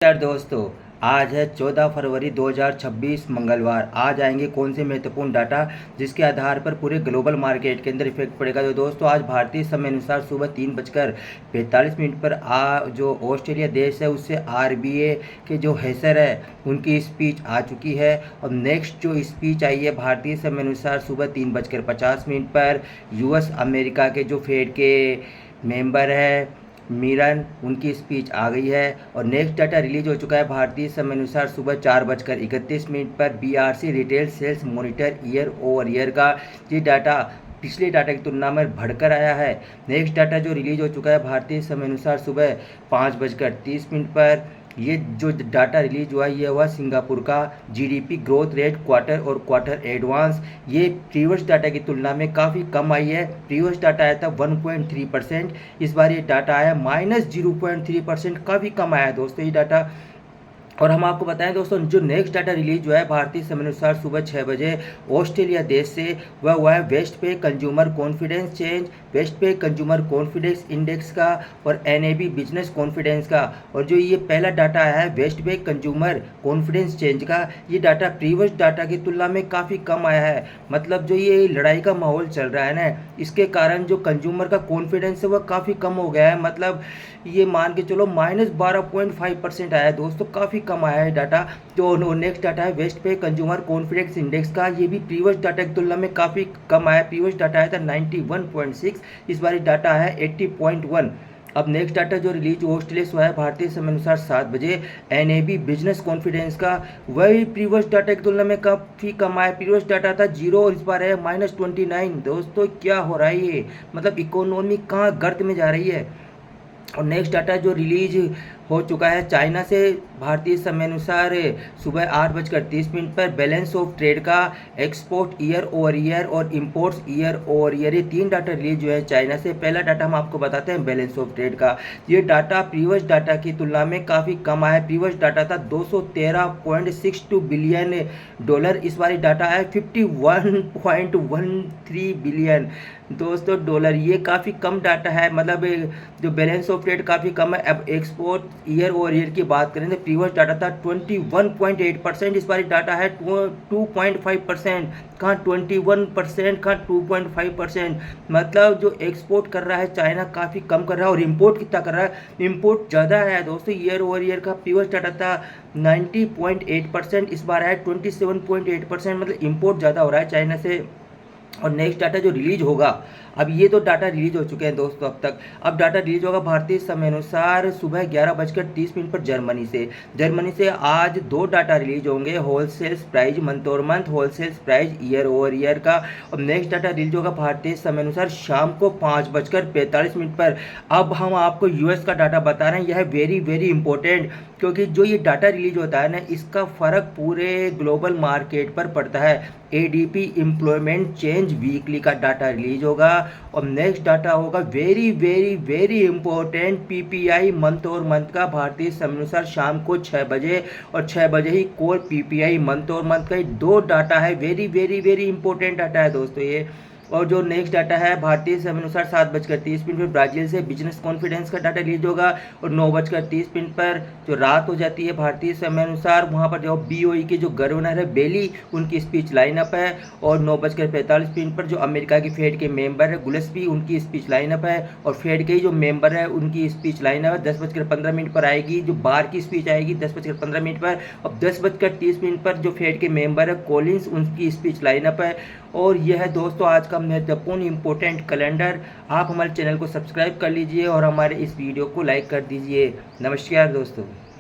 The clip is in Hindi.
यार दोस्तों, आज है 14 फरवरी 2026 मंगलवार। आज आएंगे कौन से महत्वपूर्ण डाटा जिसके आधार पर पूरे ग्लोबल मार्केट के अंदर इफेक्ट पड़ेगा। तो दोस्तों, आज भारतीय समय अनुसार सुबह 3:45 पर जो ऑस्ट्रेलिया देश है उससे आरबीए के जो हेसर है उनकी स्पीच आ चुकी है। और नेक्स्ट जो स्पीच आई है भारतीय समय अनुसार सुबह 3:50 पर यूएस अमेरिका के जो फेड के मेंबर है मीरन, उनकी स्पीच आ गई है। और नेक्स्ट डाटा रिलीज हो चुका है भारतीय समय अनुसार सुबह 4:31 पर BRC retail sales monitor year over year का ये डाटा पिछले डाटा की तुलना में बढ़कर आया है। नेक्स्ट डाटा जो रिलीज हो चुका है भारतीय समय अनुसार सुबह 5:30 पर ये जो डाटा रिलीज हुआ ये हुआ सिंगापुर का GDP growth rate quarter advance. ये प्रीवियस डाटा की तुलना में काफ़ी कम आई है। प्रीवियस डाटा आया था 1.3%, इस बार ये डाटा आया -0.3%, काफ़ी कम आया है दोस्तों ये डाटा। और हम आपको बताएं दोस्तों, जो नेक्स्ट डाटा रिलीज हुआ है भारतीय समय अनुसार सुबह 6 बजे ऑस्ट्रेलिया देश से, वह हुआ है वेस्ट पे कंज्यूमर कॉन्फिडेंस चेंज, वेस्ट पे कंज्यूमर कॉन्फिडेंस इंडेक्स का और एनएबी बिजनेस कॉन्फिडेंस का। और जो ये पहला डाटा आया है वेस्ट पे कंज्यूमर कॉन्फिडेंस चेंज का, ये डाटा प्रीवियस डाटा की तुलना में काफ़ी कम आया है। मतलब जो ये लड़ाई का माहौल चल रहा है ना, इसके कारण जो कंज्यूमर का कॉन्फिडेंस है वह काफ़ी कम हो गया है। मतलब ये मान के चलो -12.5% आया है दोस्तों, काफ़ी कम आया है डाटा। जो नेक्स्ट डाटा है वेस्ट पे कंज्यूमर कॉन्फिडेंस इंडेक्स का, ये भी प्रीवियस डाटा की तुलना में काफ़ी कम आया है। प्रीवियस डाटा आया था 91.6, इस बार डाटा है 80.1। अब नेक्स्ट डाटा जो रिलीज ऑस्ट्रेलिया से हुआ है भारतीय समय अनुसार 7 बजे एनएबी बिजनेस कॉन्फिडेंस का, वही प्रीवियस डाटा की तुलना में काफ़ी कम आया। प्रीवियस डाटा था 0 और इस बार है -29। दोस्तों क्या हो रहा है ये, मतलब इकोनॉमी कहाँ गर्त में जा रही है। और नेक्स्ट डाटा जो रिलीज हो चुका है चाइना से भारतीय समय अनुसार सुबह 8:30 पर बैलेंस ऑफ ट्रेड का, एक्सपोर्ट ईयर ओवर ईयर और इंपोर्ट्स ईयर ओवर ईयर, ये 3 डाटा रिलीज हुए हैं चाइना से। पहला डाटा हम आपको बताते हैं बैलेंस ऑफ ट्रेड का। ये डाटा प्रीवियस डाटा की तुलना में काफ़ी कम आया है। प्रीवियस डाटा था $213.62 बिलियन, इस बार डाटा है 51.13 बिलियन दोस्तों डॉलर। ये काफ़ी कम डाटा है, मतलब जो बैलेंस ऑफ ट्रेड काफ़ी कम है। अब एक्सपोर्ट ईयर ओवर ईयर की बात करें तो प्रीवियस डाटा था 21.8%, इस बार डाटा है 2.5%। कहाँ 21%, कहाँ 2.5%। मतलब जो एक्सपोर्ट कर रहा है चाइना काफ़ी कम कर रहा है और इंपोर्ट कितना कर रहा है, इंपोर्ट ज़्यादा है दोस्तों। ईयर ओवर ईयर का प्रीवियस डाटा था 90.8%, इस बार है 27.8%, मतलब इंपोर्ट ज़्यादा हो रहा है चाइना से। और नेक्स्ट डाटा जो रिलीज होगा, अब ये तो डाटा रिलीज हो चुके हैं दोस्तों अब तक। अब डाटा रिलीज होगा भारतीय समय अनुसार सुबह 11:30 पर जर्मनी से आज 2 डाटा रिलीज होंगे, होलसेल्स प्राइस मंथ और month, wholesales price year over year का। और नेक्स्ट डाटा रिलीज होगा भारतीय समय अनुसार शाम को 5:45 पर। अब हम आपको यूएस का डाटा बता रहे हैं, यह है वेरी वेरी इंपॉर्टेंट, क्योंकि जो ये डाटा रिलीज होता है ना, इसका फ़र्क पूरे ग्लोबल मार्केट पर पड़ता है। एडीपी एम्प्लॉयमेंट चेंज वीकली का डाटा रिलीज होगा। और नेक्स्ट डाटा होगा very very very important, PPI month और मंथ का भारतीय समय अनुसार शाम को 6 बजे, और 6 बजे ही कोर पीपीआई मंथ और मंथ का, 2 डाटा है, very very very important data है दोस्तों ये। और जो नेक्स्ट डाटा है भारतीय समय अनुसार 7:30 पर ब्राज़ील से बिजनेस कॉन्फिडेंस का डाटा रिलीज होगा। और 9:30 पर जो रात हो जाती है भारतीय समय अनुसार, वहाँ पर जो बीओई के जो गवर्नर है बेली, उनकी स्पीच लाइनअप है। और 9:45 पर जो अमेरिका की फेड के मेंबर है गुलेस्पी, उनकी स्पीच लाइनअप है। और फेड के जो मेंबर है उनकी स्पीच लाइनअप है। 10:15 पर आएगी जो बार की स्पीच आएगी 10:15 पर। और 10:30 पर जो फेड के मेंबर है कॉलिंस, उनकी स्पीच लाइनअप है। और यह है दोस्तों आज का महत्वपूर्ण इंपॉर्टेंट कैलेंडर। आप हमारे चैनल को सब्सक्राइब कर लीजिए और हमारे इस वीडियो को लाइक कर दीजिए। नमस्कार दोस्तों।